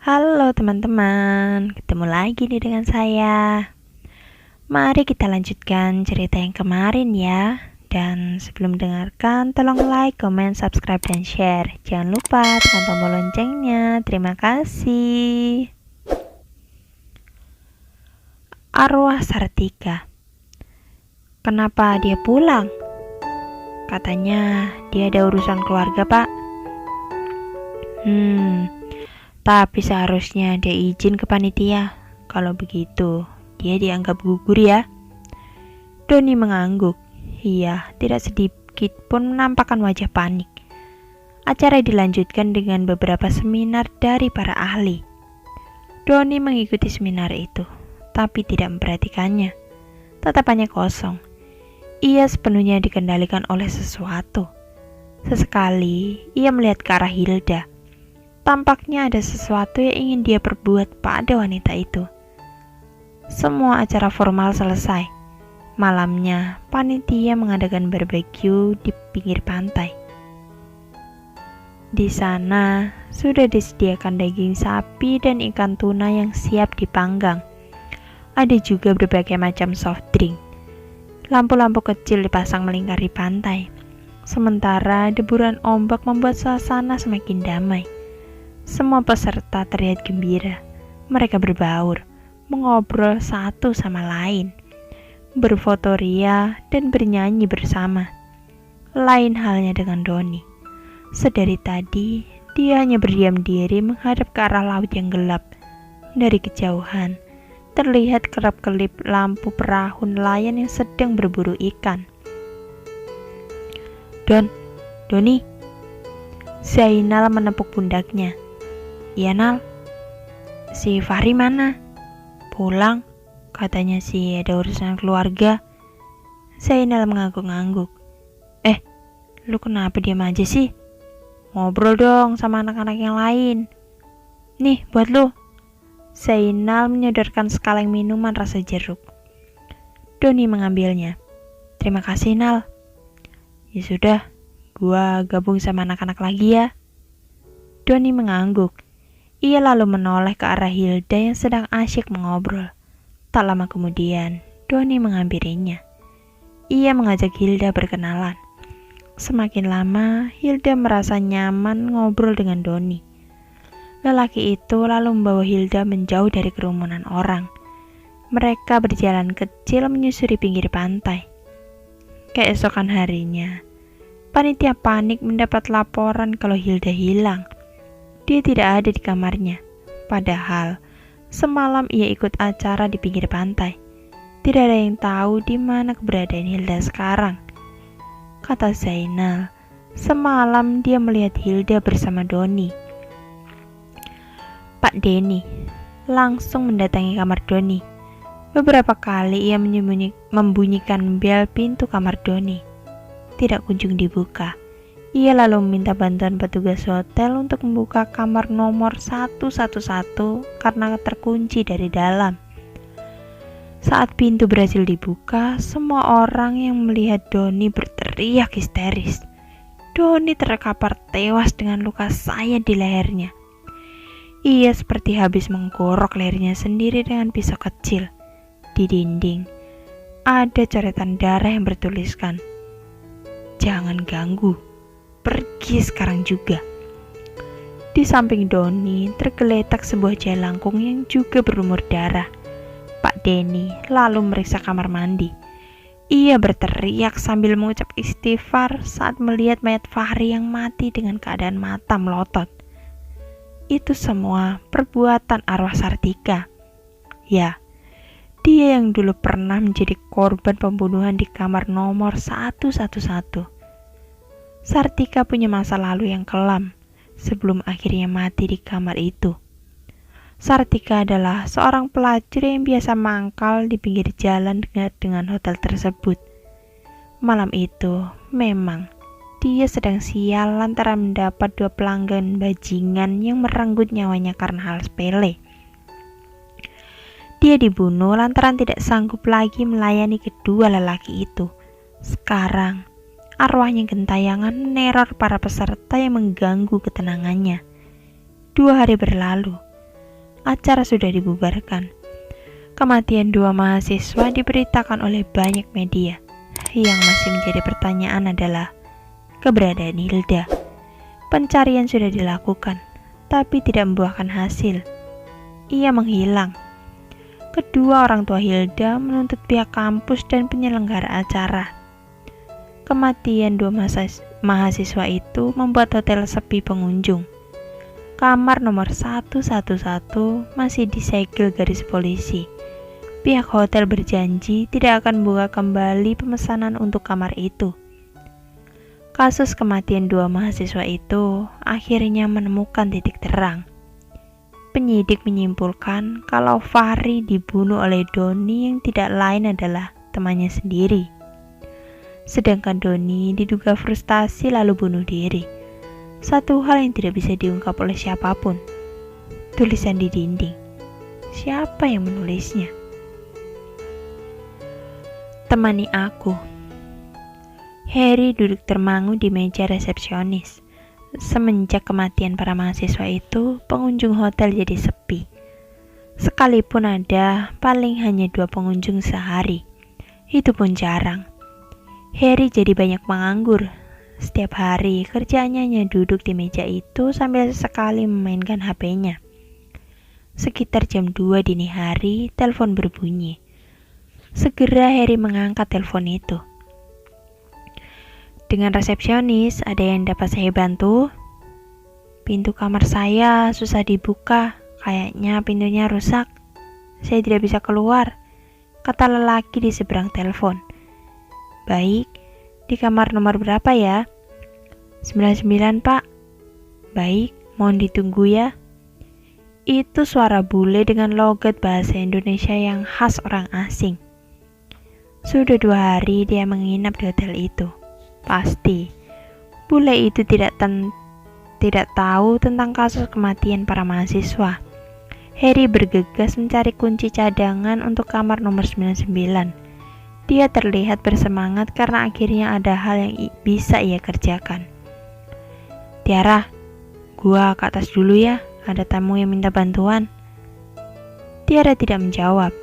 Halo teman-teman, ketemu lagi nih dengan saya. Mari kita lanjutkan cerita yang kemarin ya. Dan sebelum mendengarkan, tolong like, comment, subscribe, dan share. Jangan lupa tekan tombol loncengnya. Terima kasih. Arwah Sartika. Kenapa dia pulang? Katanya dia ada urusan keluarga, Pak. Tapi seharusnya dia izin ke panitia. Kalau begitu, dia dianggap gugur ya. Doni mengangguk. Ia tidak sedikit pun menampakkan wajah panik. Acara dilanjutkan dengan beberapa seminar dari para ahli. Doni mengikuti seminar itu, tapi tidak memperhatikannya. Tatapannya kosong. Ia sepenuhnya dikendalikan oleh sesuatu. Sesekali, ia melihat ke arah Hilda. Tampaknya ada sesuatu yang ingin dia perbuat pada wanita itu. Semua acara formal selesai. Malamnya, panitia mengadakan barbeque di pinggir pantai. Di sana, sudah disediakan daging sapi dan ikan tuna yang siap dipanggang. Ada juga berbagai macam soft drink. Lampu-lampu kecil dipasang melingkari pantai. Sementara deburan ombak membuat suasana semakin damai. Semua peserta terlihat gembira. Mereka berbaur, mengobrol satu sama lain, berfoto ria dan bernyanyi bersama. Lain halnya dengan Doni. Sedari tadi, dia hanya berdiam diri menghadap ke arah laut yang gelap. Dari kejauhan, terlihat kerap-kelip lampu perahu nelayan yang sedang berburu ikan. Doni. Zainal menepuk pundaknya. Iya Nal, si Fahri mana? Pulang, katanya sih ada urusan keluarga. Zainal mengangguk-angguk. Lu kenapa diam aja sih? Ngobrol dong sama anak-anak yang lain. Nih buat lu. Zainal menyodorkan sekaleng minuman rasa jeruk. Doni mengambilnya. Terima kasih Nal. Ya sudah, gua gabung sama anak-anak lagi ya. Doni mengangguk. Ia lalu menoleh ke arah Hilda yang sedang asyik mengobrol. Tak lama kemudian, Doni menghampirinya. Ia mengajak Hilda berkenalan. Semakin lama, Hilda merasa nyaman ngobrol dengan Doni. Lelaki itu lalu membawa Hilda menjauh dari kerumunan orang. Mereka berjalan kecil menyusuri pinggir pantai. Keesokan harinya, panitia panik mendapat laporan kalau Hilda hilang. Dia tidak ada di kamarnya, padahal semalam ia ikut acara di pinggir pantai. Tidak ada yang tahu di mana keberadaan Hilda sekarang. Kata Zainal, semalam dia melihat Hilda bersama Doni. Pak Denny langsung mendatangi kamar Doni. Beberapa kali ia membunyikan bel pintu kamar Doni. Tidak kunjung dibuka. Ia lalu meminta bantuan petugas hotel untuk membuka kamar nomor 111 karena terkunci dari dalam. Saat pintu berhasil dibuka, semua orang yang melihat Doni berteriak histeris. Doni terkapar tewas dengan luka sayat di lehernya. Ia seperti habis menggorok lehernya sendiri dengan pisau kecil. Di dinding, ada coretan darah yang bertuliskan, "Jangan ganggu. Pergi sekarang juga." Di samping Doni tergeletak sebuah jalangkung yang juga berlumur darah. Pak Denny lalu meriksa kamar mandi. Ia berteriak sambil mengucap istighfar saat melihat mayat Fahri yang mati dengan keadaan mata melotot. Itu semua perbuatan arwah Sartika. Ya, dia yang dulu pernah menjadi korban pembunuhan di kamar nomor 111. Sartika punya masa lalu yang kelam sebelum akhirnya mati di kamar itu. Sartika adalah seorang pelacur yang biasa mangkal di pinggir jalan dekat dengan hotel tersebut. Malam itu memang dia sedang sial lantaran mendapat 2 pelanggan bajingan yang merenggut nyawanya karena hal sepele. Dia dibunuh lantaran tidak sanggup lagi melayani kedua lelaki itu. Sekarang arwahnya gentayangan meneror para peserta yang mengganggu ketenangannya. 2 hari berlalu. acara sudah dibubarkan. Kematian dua mahasiswa diberitakan oleh banyak media. Yang masih menjadi pertanyaan adalah keberadaan Hilda. Pencarian sudah dilakukan, tapi tidak membuahkan hasil. Ia menghilang. Kedua orang tua Hilda menuntut pihak kampus dan penyelenggara acara. Kematian dua mahasiswa itu membuat hotel sepi pengunjung. Kamar nomor 111 masih disegel garis polisi. Pihak hotel berjanji tidak akan buka kembali pemesanan untuk kamar itu. Kasus kematian dua mahasiswa itu akhirnya menemukan titik terang. Penyidik menyimpulkan kalau Fahri dibunuh oleh Doni yang tidak lain adalah temannya sendiri. Sedangkan Doni diduga frustasi lalu bunuh diri. Satu hal yang tidak bisa diungkap oleh siapapun. Tulisan di dinding. Siapa yang menulisnya? Temani aku. Harry duduk termangu di meja resepsionis. Semenjak kematian para mahasiswa itu, pengunjung hotel jadi sepi. Sekalipun ada, paling hanya 2 pengunjung sehari. Itu pun jarang. Harry jadi banyak menganggur. Setiap hari kerjaannya hanya duduk di meja itu sambil sekali memainkan HP-nya. Sekitar jam 2 dini hari, telepon berbunyi. Segera Harry mengangkat telepon itu. Dengan resepsionis, ada yang dapat saya bantu? Pintu kamar saya susah dibuka, kayaknya pintunya rusak. Saya tidak bisa keluar, kata lelaki di seberang telepon. Baik, di kamar nomor berapa ya? 99 pak. Baik, mohon ditunggu ya. Itu suara bule dengan logat bahasa Indonesia yang khas orang asing. Sudah 2 hari dia menginap di hotel itu. Pasti, bule itu tidak tahu tentang kasus kematian para mahasiswa. Harry bergegas mencari kunci cadangan untuk kamar nomor 99. Dia terlihat bersemangat karena akhirnya ada hal yang bisa ia kerjakan. Tiara, gua ke atas dulu ya, ada tamu yang minta bantuan. Tiara tidak menjawab.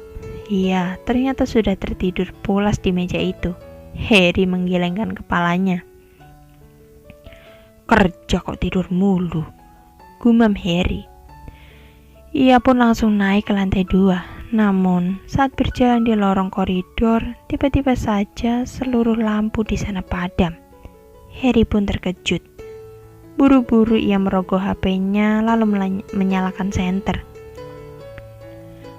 Iya, ternyata sudah tertidur pulas di meja itu. Harry menggelengkan kepalanya. Kerja kok tidur mulu, gumam Harry. Ia pun langsung naik ke lantai 2. Namun, saat berjalan di lorong koridor, tiba-tiba saja seluruh lampu di sana padam. Harry pun terkejut. Buru-buru ia merogoh HP-nya lalu menyalakan senter.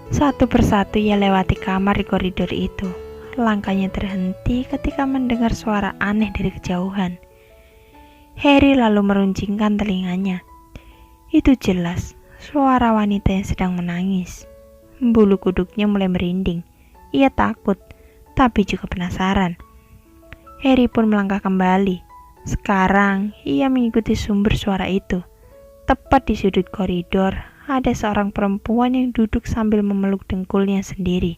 Satu persatu ia lewati kamar di koridor itu. Langkahnya terhenti ketika mendengar suara aneh dari kejauhan. Harry lalu meruncingkan telinganya. Itu jelas suara wanita yang sedang menangis. Bulu kuduknya mulai merinding. Ia takut, tapi juga penasaran. Harry pun melangkah kembali. Sekarang, ia mengikuti sumber suara itu. Tepat di sudut koridor, ada seorang perempuan yang duduk sambil memeluk dengkulnya sendiri.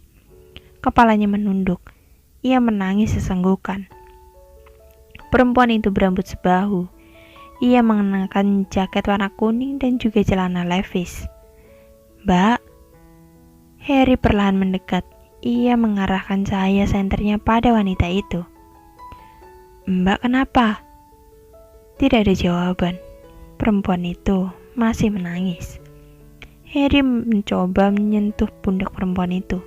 Kepalanya menunduk. Ia menangis sesenggukan. Perempuan itu berambut sebahu. Ia mengenakan jaket warna kuning dan juga celana levis. Mbak, Harry perlahan mendekat. Ia mengarahkan cahaya senternya pada wanita itu. Mbak, kenapa? Tidak ada jawaban. Perempuan itu masih menangis. Harry mencoba menyentuh pundak perempuan itu.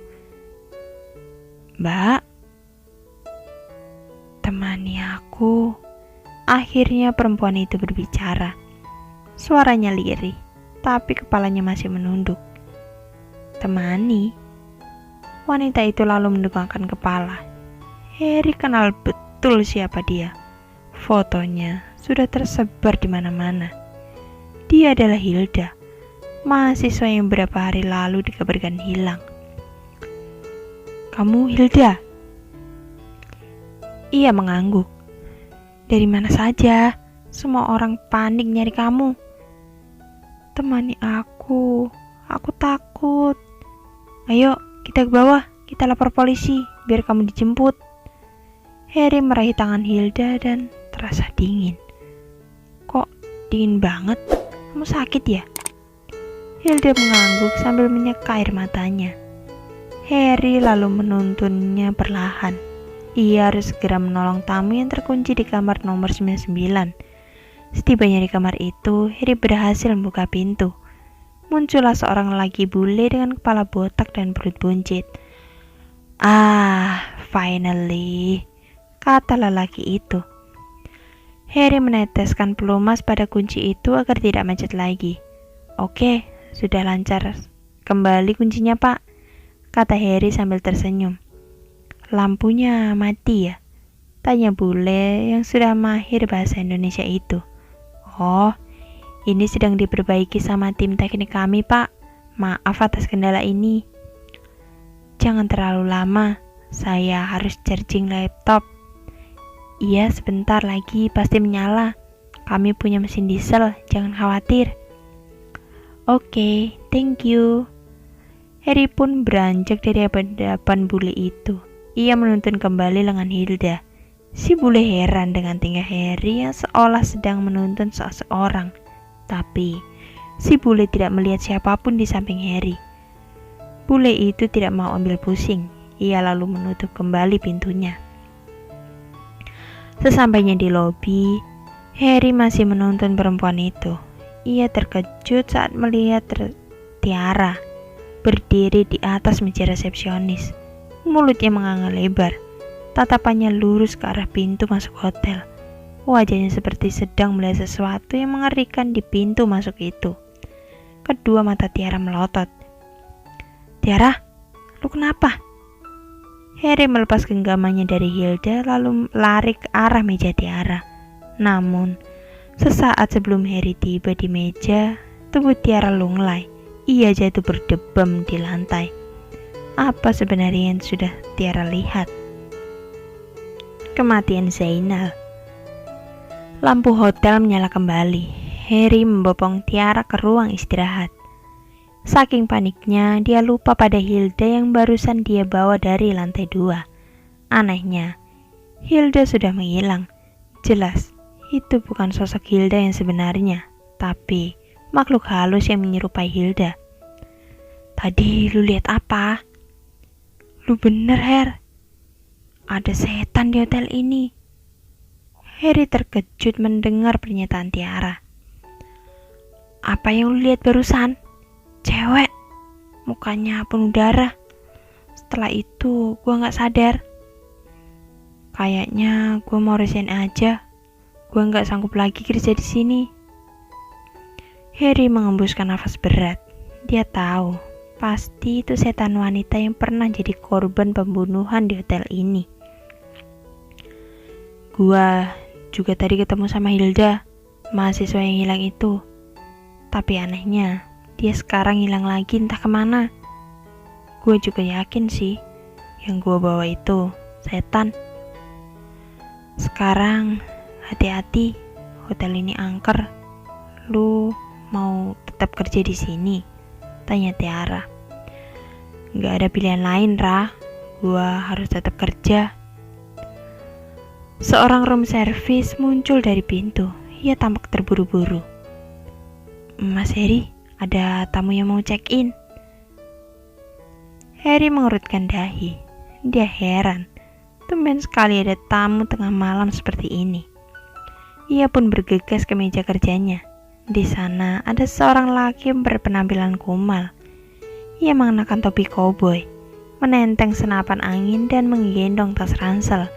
Mbak, temani aku. Akhirnya perempuan itu berbicara. Suaranya lirih, tapi kepalanya masih menunduk. Temani? Wanita itu lalu mendongakkan kepala. Harry kenal betul siapa dia. Fotonya sudah tersebar di mana-mana. Dia adalah Hilda, mahasiswa yang beberapa hari lalu dikabarkan hilang. Kamu Hilda? Ia mengangguk. Dari mana saja? Semua orang panik nyari kamu. Temani aku takut. Ayo, kita ke bawah, kita lapor polisi, biar kamu dijemput. Harry meraih tangan Hilda dan terasa dingin. Kok dingin banget? Kamu sakit ya? Hilda mengangguk sambil menyeka air matanya. Harry lalu menuntunnya perlahan. Ia harus segera menolong tamu yang terkunci di kamar nomor 99. Setibanya di kamar itu, Harry berhasil membuka pintu. Muncullah seorang lelaki bule dengan kepala botak dan perut buncit. "Ah, finally," kata lelaki itu. Harry meneteskan pelumas pada kunci itu agar tidak macet lagi. "Oke, sudah lancar kembali kuncinya, Pak," kata Harry sambil tersenyum. "Lampunya mati ya?" tanya bule yang sudah mahir bahasa Indonesia itu. "Oh, ini sedang diperbaiki sama tim teknik kami, Pak. Maaf atas kendala ini." "Jangan terlalu lama, saya harus charging laptop." "Iya, sebentar lagi pasti menyala. Kami punya mesin diesel, jangan khawatir." "Oke, thank you." Harry pun beranjak dari hadapan bule itu. Ia menuntun kembali lengan Hilda. Si bule heran dengan tingkah Harry yang seolah sedang menuntun seseorang. Tapi, si bule tidak melihat siapapun di samping Harry. Bule itu tidak mau ambil pusing. Ia lalu menutup kembali pintunya. Sesampainya di lobi, Harry masih menuntun perempuan itu. Ia terkejut saat melihat Tiara berdiri di atas meja resepsionis. Mulutnya menganga lebar. Tatapannya lurus ke arah pintu masuk hotel. Wajahnya seperti sedang melihat sesuatu yang mengerikan di pintu masuk itu. Kedua mata Tiara melotot. "Tiara, lu kenapa?" Harry melepas genggamannya dari Hilda lalu lari ke arah meja Tiara. Namun, sesaat sebelum Harry tiba di meja, tubuh Tiara lunglai. Ia jatuh berdebam di lantai. Apa sebenarnya yang sudah Tiara lihat? Kematian Zainal. Lampu hotel menyala kembali. Harry membopong Tiara ke ruang istirahat. Saking paniknya, dia lupa pada Hilda yang barusan dia bawa dari lantai 2. Anehnya, Hilda sudah menghilang. Jelas, itu bukan sosok Hilda yang sebenarnya, tapi makhluk halus yang menyerupai Hilda. "Tadi lu lihat apa?" "Lu bener, Her. Ada setan di hotel ini." Harry terkejut mendengar pernyataan Tiara. "Apa yang lu lihat barusan?" "Cewek, mukanya penuh darah. Setelah itu gua gak sadar. Kayaknya gua mau resign aja. Gua gak sanggup lagi kerja di sini." Harry mengembuskan nafas berat. Dia tahu, pasti itu setan wanita yang pernah jadi korban pembunuhan di hotel ini. "Gua juga tadi ketemu sama Hilda, mahasiswa yang hilang itu. Tapi anehnya, dia sekarang hilang lagi entah kemana. Gue juga yakin sih, yang gue bawa itu setan. Sekarang hati-hati, hotel ini angker. Lu mau tetap kerja di sini?" tanya Tiara. "Gak ada pilihan lain, Ra. Gua harus tetap kerja." Seorang room service muncul dari pintu. Ia tampak terburu-buru. "Mas Harry, ada tamu yang mau check-in." Harry mengerutkan dahi. Dia heran. Tumben sekali ada tamu tengah malam seperti ini. Ia pun bergegas ke meja kerjanya. Di sana ada seorang laki yang berpenampilan kumal. Ia mengenakan topi koboi, menenteng senapan angin dan menggendong tas ransel.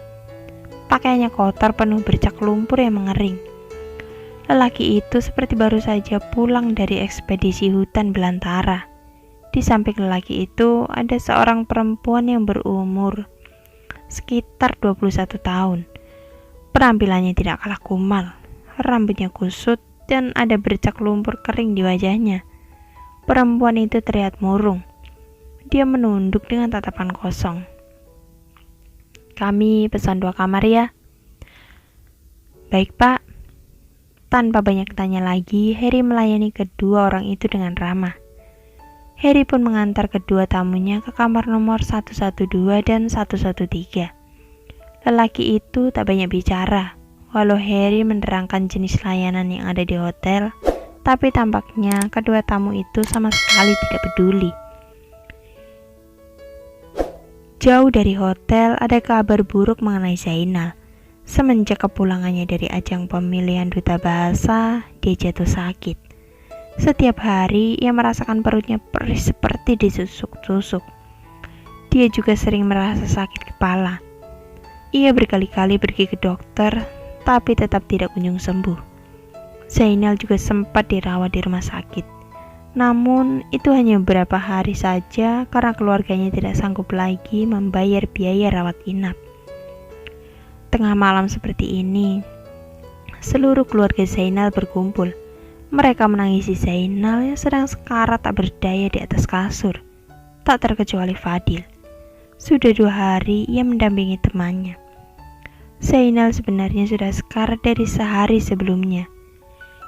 Pakaiannya kotor penuh bercak lumpur yang mengering. Lelaki itu seperti baru saja pulang dari ekspedisi hutan belantara. Di samping lelaki itu ada seorang perempuan yang berumur sekitar 21 tahun. Penampilannya tidak kalah kumal. Rambutnya kusut dan ada bercak lumpur kering di wajahnya. Perempuan itu terlihat murung. Dia menunduk dengan tatapan kosong. "Kami pesan 2 kamar ya." "Baik, Pak." Tanpa banyak tanya lagi, Harry melayani kedua orang itu dengan ramah. Harry pun mengantar kedua tamunya ke kamar nomor 112 dan 113. Lelaki itu tak banyak bicara. Walau Harry menerangkan jenis layanan yang ada di hotel, Tapi tampaknya kedua tamu itu sama sekali tidak peduli. Jauh dari hotel ada kabar buruk mengenai Zainal. Semenjak kepulangannya dari ajang pemilihan duta bahasa, dia jatuh sakit. Setiap hari ia merasakan perutnya perih seperti ditusuk-tusuk. Dia juga sering merasa sakit kepala. Ia berkali-kali pergi ke dokter, tapi tetap tidak kunjung sembuh. Zainal juga sempat dirawat di rumah sakit. Namun, itu hanya beberapa hari saja karena keluarganya tidak sanggup lagi membayar biaya rawat inap. Tengah malam seperti ini, seluruh keluarga Zainal berkumpul. Mereka menangisi Zainal yang sedang sekarat tak berdaya di atas kasur. Tak terkecuali Fadil. Sudah 2 hari ia mendampingi temannya. Zainal sebenarnya sudah sekarat dari sehari sebelumnya.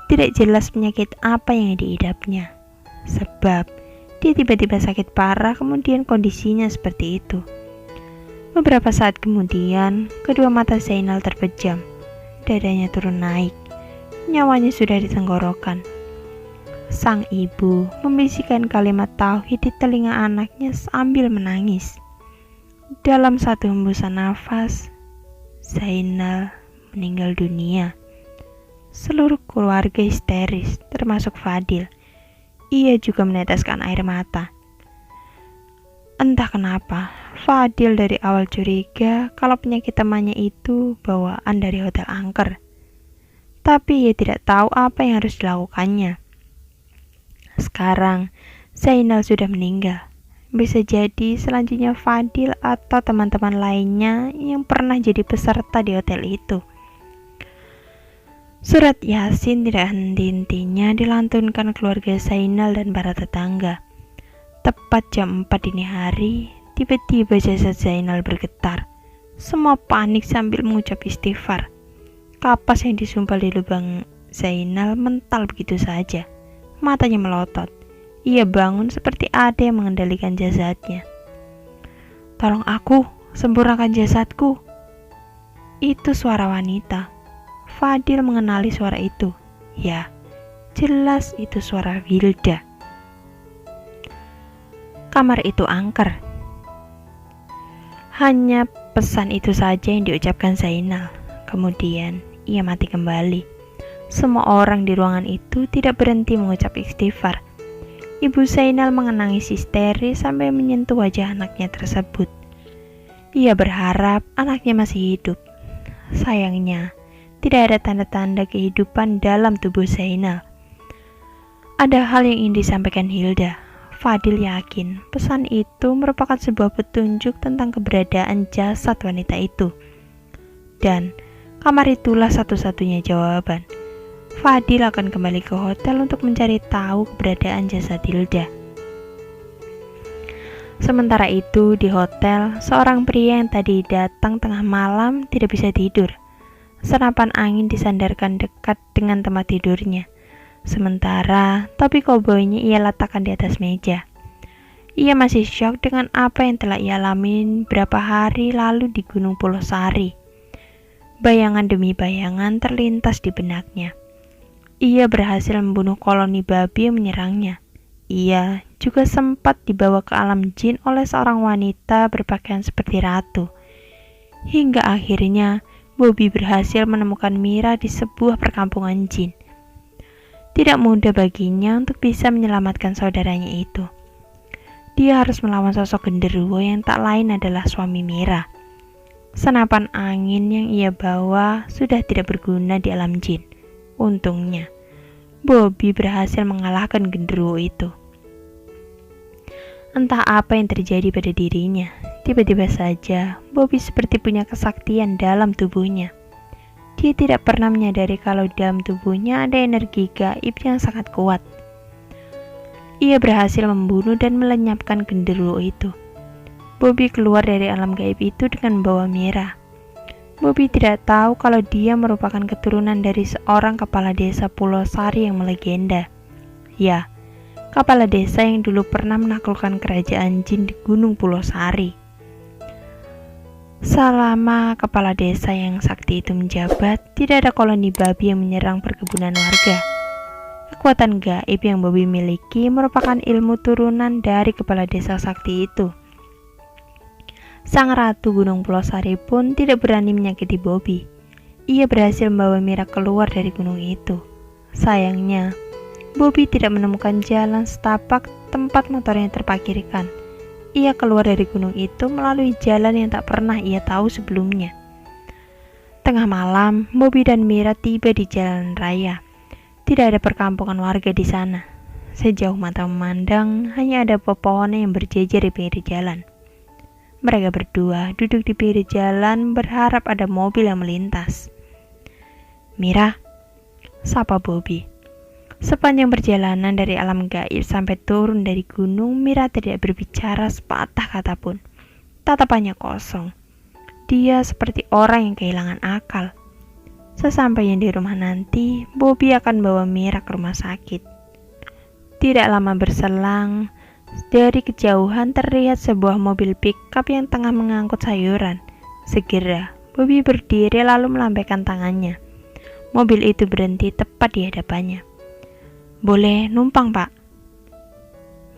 Tidak jelas penyakit apa yang diidapnya. Sebab dia tiba-tiba sakit parah, kemudian kondisinya seperti itu. Beberapa saat kemudian, kedua mata Zainal terpejam. Dadanya turun naik. Nyawanya sudah di tenggorokan. Sang ibu membisikkan kalimat tauhid di telinga anaknya sambil menangis. Dalam satu hembusan nafas, Zainal meninggal dunia. Seluruh keluarga histeris, termasuk Fadil. Ia juga meneteskan air mata. Entah kenapa, Fadil dari awal curiga kalau penyakit temannya itu bawaan dari hotel angker. Tapi ia tidak tahu apa yang harus dilakukannya. Sekarang, Zainal sudah meninggal. Bisa jadi selanjutnya Fadil atau teman-teman lainnya yang pernah jadi peserta di hotel itu. Surat Yasin tidak henti-hentinya dilantunkan keluarga Zainal dan para tetangga. Tepat jam 4 dini hari, tiba-tiba jasad Zainal bergetar. Semua panik sambil mengucap istighfar. Kapas yang disumpal di lubang Zainal mental begitu saja. Matanya melotot. Ia bangun seperti ada yang mengendalikan jasadnya. "Tolong aku, sempurnakan jasadku." Itu suara wanita. Fadil mengenali suara itu. Ya, jelas itu suara Wilda. Kamar itu angker. Hanya pesan itu saja yang diucapkan Zainal. Kemudian ia mati kembali. Semua orang di ruangan itu tidak berhenti mengucap istighfar. Ibu Zainal menangis histeris sampai menyentuh wajah anaknya tersebut. Ia berharap anaknya masih hidup. Sayangnya, tidak ada tanda-tanda kehidupan dalam tubuh Zainal. Ada hal yang ingin disampaikan Hilda. Fadil yakin pesan itu merupakan sebuah petunjuk tentang keberadaan jasad wanita itu. Dan kamar itulah satu-satunya jawaban. Fadil akan kembali ke hotel untuk mencari tahu keberadaan jasad Hilda. Sementara itu di hotel, seorang pria yang tadi datang tengah malam tidak bisa tidur. Senapan angin disandarkan dekat dengan tempat tidurnya. Sementara topi koboynya ia letakkan di atas meja. Ia masih syok dengan apa yang telah ia alami beberapa hari lalu di Gunung Pulau Sari. Bayangan demi bayangan terlintas di benaknya. Ia berhasil membunuh koloni babi yang menyerangnya. Ia juga sempat dibawa ke alam jin oleh seorang wanita berpakaian seperti ratu. Hingga akhirnya Bobby berhasil menemukan Mira di sebuah perkampungan jin. Tidak mudah baginya untuk bisa menyelamatkan saudaranya itu. Dia harus melawan sosok genderuwo yang tak lain adalah suami Mira. Senapan angin yang ia bawa sudah tidak berguna di alam jin. Untungnya, Bobby berhasil mengalahkan genderuwo itu. Entah apa yang terjadi pada dirinya. Tiba-tiba saja, Bobby seperti punya kesaktian dalam tubuhnya. Dia tidak pernah menyadari kalau dalam tubuhnya ada energi gaib yang sangat kuat. Ia berhasil membunuh dan melenyapkan genderuwo itu. Bobby keluar dari alam gaib itu dengan membawa Mira. Bobby tidak tahu kalau dia merupakan keturunan dari seorang kepala desa Pulau Sari yang melegenda. Ya, kepala desa yang dulu pernah menaklukkan kerajaan jin di Gunung Pulau Sari. Selama kepala desa yang sakti itu menjabat, tidak ada koloni babi yang menyerang perkebunan warga. Kekuatan gaib yang Bobby miliki merupakan ilmu turunan dari kepala desa sakti itu. Sang Ratu Gunung Pulau Sari pun tidak berani menyakiti Bobby. Ia berhasil membawa Mira keluar dari gunung itu. Sayangnya, Bobby tidak menemukan jalan setapak tempat motornya terparkirkan. Ia keluar dari gunung itu melalui jalan yang tak pernah ia tahu sebelumnya. Tengah malam, Bobby dan Mira tiba di jalan raya. Tidak ada perkampungan warga di sana. Sejauh mata memandang, hanya ada pepohonan yang berjejer di pinggir jalan. Mereka berdua duduk di pinggir jalan berharap ada mobil yang melintas. "Mira," sapa Bobby. Sepanjang perjalanan dari alam gaib sampai turun dari gunung, Mira tidak berbicara sepatah kata pun. Tatapannya kosong. Dia seperti orang yang kehilangan akal. Sesampainya di rumah nanti, Bobby akan bawa Mira ke rumah sakit. Tidak lama berselang, dari kejauhan terlihat sebuah mobil pickup yang tengah mengangkut sayuran. Segera, Bobby berdiri lalu melambaikan tangannya. Mobil itu berhenti tepat di hadapannya. "Boleh numpang, Pak?"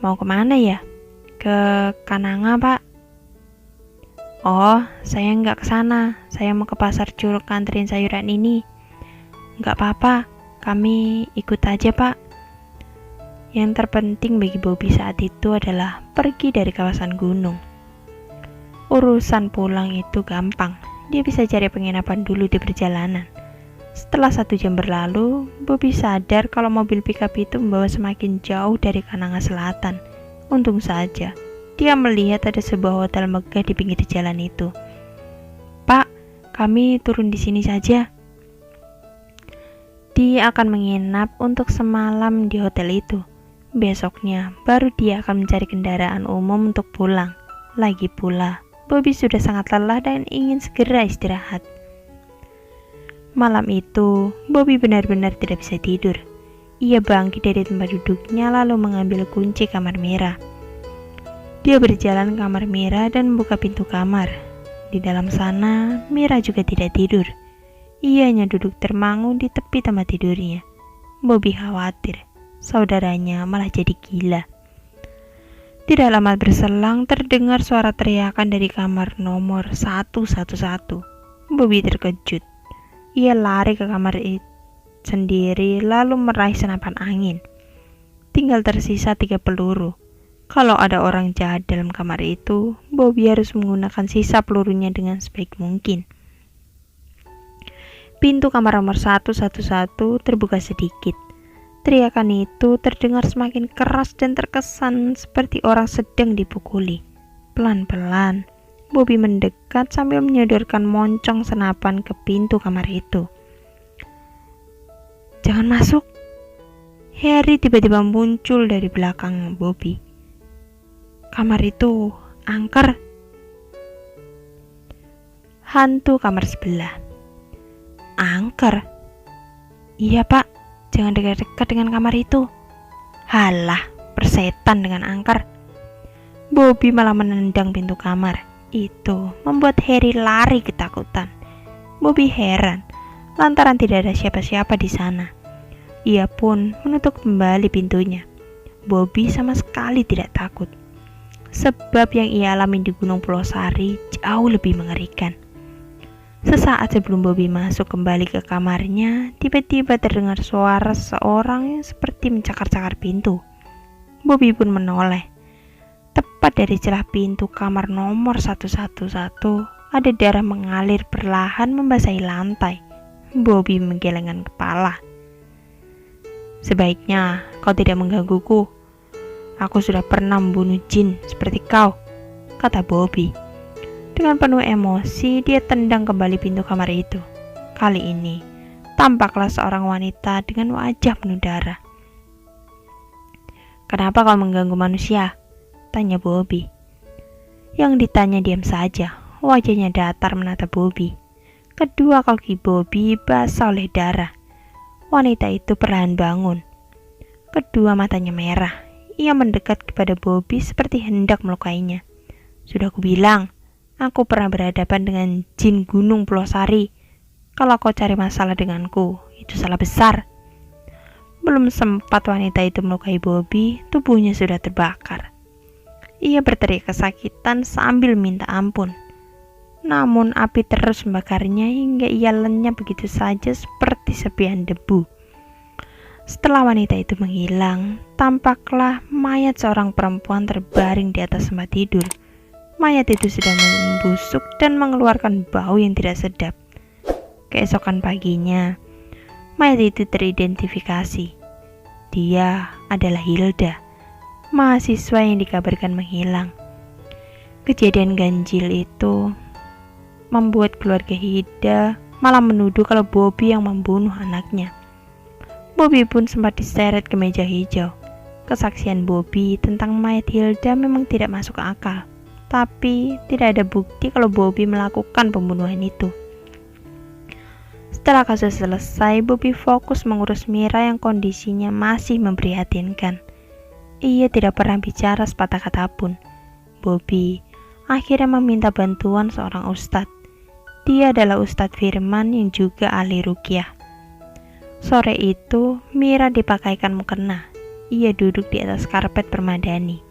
"Mau kemana ya?" "Ke Kananga, Pak." "Oh, saya nggak ke sana. Saya mau ke pasar Curug nganterin sayuran ini." "Nggak apa-apa, kami ikut aja, Pak." Yang terpenting bagi Bobby saat itu adalah pergi dari kawasan gunung. Urusan pulang itu gampang. Dia bisa cari penginapan dulu di perjalanan. Setelah 1 jam berlalu, Bobby sadar kalau mobil pickup itu membawa semakin jauh dari Kananga Selatan. Untung saja dia melihat ada sebuah hotel megah di pinggir jalan itu. "Pak, kami turun di sini saja." Dia akan menginap untuk semalam di hotel itu. Besoknya, baru dia akan mencari kendaraan umum untuk pulang. Lagi pula, Bobby sudah sangat lelah dan ingin segera istirahat. Malam itu, Bobby benar-benar tidak bisa tidur. Ia bangkit dari tempat duduknya lalu mengambil kunci kamar Mira. Dia berjalan ke kamar Mira dan membuka pintu kamar. Di dalam sana, Mira juga tidak tidur. Ia hanya duduk termangu di tepi tempat tidurnya. Bobby khawatir, saudaranya malah jadi gila. Tidak lama berselang, terdengar suara teriakan dari kamar nomor 111. Bobby terkejut. Ia lari ke kamar sendiri lalu meraih senapan angin. Tinggal tersisa 3 peluru. Kalau ada orang jahat dalam kamar itu, Bobby harus menggunakan sisa pelurunya dengan sebaik mungkin. Pintu kamar nomor 111 terbuka sedikit. Teriakan itu terdengar semakin keras dan terkesan seperti orang sedang dipukuli. Pelan-pelan, Bobby mendekat sambil menyodorkan moncong senapan ke pintu kamar itu. "Jangan masuk!" Harry tiba-tiba muncul dari belakang Bobby. "Kamar itu angker." "Hantu kamar sebelah." "Angker?" "Iya, Pak. Jangan dekat-dekat dengan kamar itu." "Halah, persetan dengan angker." Bobby malah menendang pintu kamar. Itu membuat Harry lari ketakutan. Bobby heran lantaran tidak ada siapa-siapa di sana. Ia pun menutup kembali pintunya. Bobby sama sekali tidak takut. Sebab yang ia alami di Gunung Pulau Sari jauh lebih mengerikan. Sesaat sebelum Bobby masuk kembali ke kamarnya, tiba-tiba terdengar suara seorang yang seperti mencakar-cakar pintu. Bobby pun menoleh. Tepat dari celah pintu kamar nomor 111, ada darah mengalir perlahan membasahi lantai. Bobby menggelengkan kepala. "Sebaiknya kau tidak menggangguku. Aku sudah pernah membunuh jin seperti kau," kata Bobby. Dengan penuh emosi, dia tendang kembali pintu kamar itu. Kali ini, tampaklah seorang wanita dengan wajah penuh darah. "Kenapa kau mengganggu manusia?" tanya Bobby. Yang ditanya diam saja, wajahnya datar menatap Bobby. Kedua kaki Bobby basah oleh darah. Wanita itu perlahan bangun. Kedua matanya merah. Ia mendekat kepada Bobby seperti hendak melukainya. "Sudah kubilang, aku pernah berhadapan dengan jin Gunung Pulau Sari. Kalau kau cari masalah denganku, itu salah besar." Belum sempat wanita itu melukai Bobby, tubuhnya sudah terbakar. Ia berteriak kesakitan sambil minta ampun. Namun api terus membakarnya hingga ia lenyap begitu saja seperti serpihan debu. Setelah wanita itu menghilang, tampaklah mayat seorang perempuan terbaring di atas tempat tidur. Mayat itu sudah membusuk dan mengeluarkan bau yang tidak sedap. Keesokan paginya, mayat itu teridentifikasi. Dia adalah Hilda, mahasiswa yang dikabarkan menghilang. Kejadian ganjil itu membuat keluarga Hilda malah menuduh kalau Bobby yang membunuh anaknya. Bobby pun sempat diseret ke meja hijau. Kesaksian Bobby tentang mayat Hilda memang tidak masuk akal, tapi tidak ada bukti kalau Bobby melakukan pembunuhan itu. Setelah kasus selesai, Bobby fokus mengurus Mira yang kondisinya masih memprihatinkan. Ia tidak pernah bicara sepatah kata pun. Bobby akhirnya meminta bantuan seorang ustadz. Dia adalah Ustadz Firman yang juga ahli ruqyah. Sore itu, Mira dipakaikan mukena. Ia duduk di atas karpet permadani.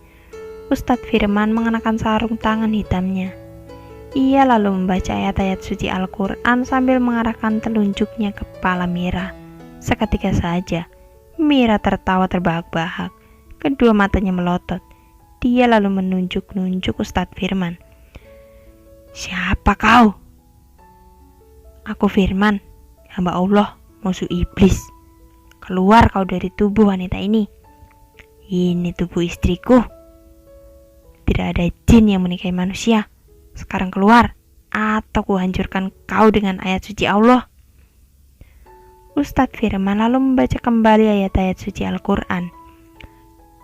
Ustadz Firman mengenakan sarung tangan hitamnya. Ia lalu membaca ayat-ayat suci Al-Quran sambil mengarahkan telunjuknya ke kepala Mira. Seketika saja, Mira tertawa terbahak-bahak. Kedua matanya melotot. Dia lalu menunjuk-nunjuk Ustadz Firman. "Siapa kau?" "Aku Firman, hamba Allah, musuh iblis. Keluar kau dari tubuh wanita ini. Ini tubuh istriku. Tidak ada jin yang menikahi manusia. Sekarang keluar, atau kuhancurkan kau dengan ayat suci Allah." Ustadz Firman lalu membaca kembali ayat-ayat suci Al-Quran.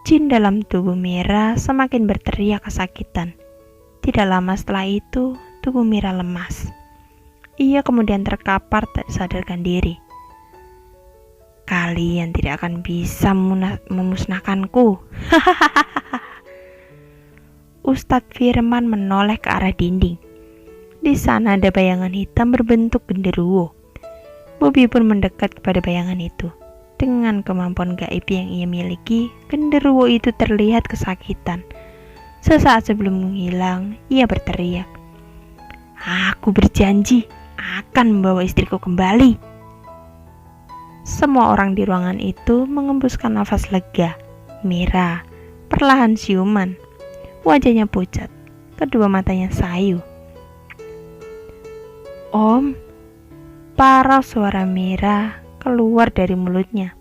Jin dalam tubuh Mira semakin berteriak kesakitan. Tidak lama setelah itu, tubuh Mira lemas. Ia kemudian terkapar tak sadarkan diri. "Kalian tidak akan bisa memusnahkanku." Ustadz Firman menoleh ke arah dinding. Di sana ada bayangan hitam berbentuk genderuwo. Bobby pun mendekat kepada bayangan itu. Dengan kemampuan gaib yang ia miliki, genderuwo itu terlihat kesakitan. Sesaat sebelum menghilang, ia berteriak, "Aku berjanji akan membawa istriku kembali." Semua orang di ruangan itu mengembuskan nafas lega. Mira perlahan siuman. Wajahnya pucat, kedua matanya sayu. "Om," parau suara Mira keluar dari mulutnya.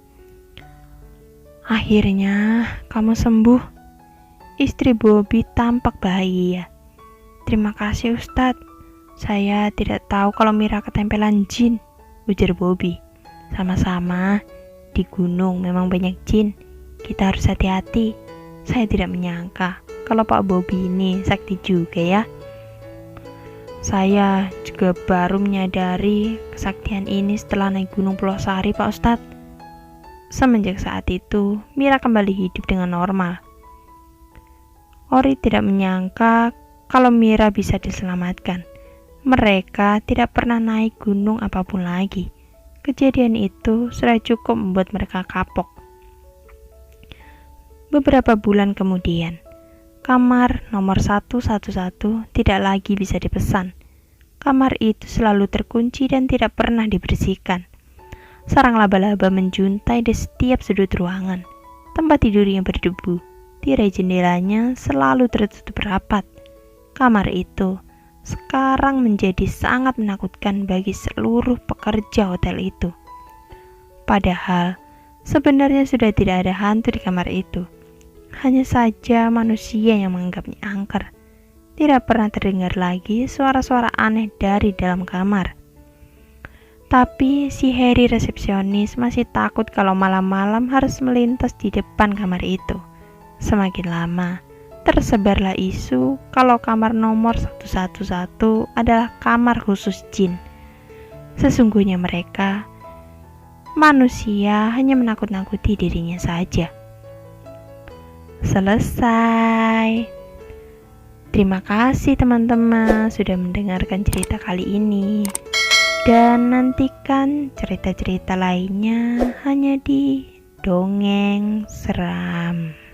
"Akhirnya kamu sembuh." Istri Bobby tampak bahagia. "Terima kasih Ustadz. Saya tidak tahu kalau Mira ketempelan jin," ujar Bobby. "Sama-sama, di gunung memang banyak jin. Kita harus hati-hati. Saya tidak menyangka kalau Pak Bobby ini sakti juga ya. Saya juga baru menyadari kesaktian ini setelah naik Gunung Pulau Sari, Pak Ustadz." Semenjak saat itu, Mira kembali hidup dengan normal. Ori tidak menyangka kalau Mira bisa diselamatkan. Mereka tidak pernah naik gunung apapun lagi. Kejadian itu sudah cukup membuat mereka kapok. Beberapa bulan kemudian, kamar nomor 111 tidak lagi bisa dipesan. Kamar itu selalu terkunci dan tidak pernah dibersihkan. Sarang laba-laba menjuntai di setiap sudut ruangan. Tempat tidurnya berdebu. Tirai jendelanya selalu tertutup rapat. Kamar itu sekarang menjadi sangat menakutkan bagi seluruh pekerja hotel itu. Padahal sebenarnya sudah tidak ada hantu di kamar itu. Hanya saja manusia yang menganggapnya angker. Tidak pernah terdengar lagi suara-suara aneh dari dalam kamar. Tapi si Harry resepsionis masih takut kalau malam-malam harus melintas di depan kamar itu. Semakin lama, tersebarlah isu kalau kamar nomor 111 adalah kamar khusus jin. Sesungguhnya mereka, manusia, hanya menakut-nakuti dirinya saja. Selesai. Terima kasih teman-teman sudah mendengarkan cerita kali ini. Dan nantikan cerita-cerita lainnya hanya di Dongeng Seram.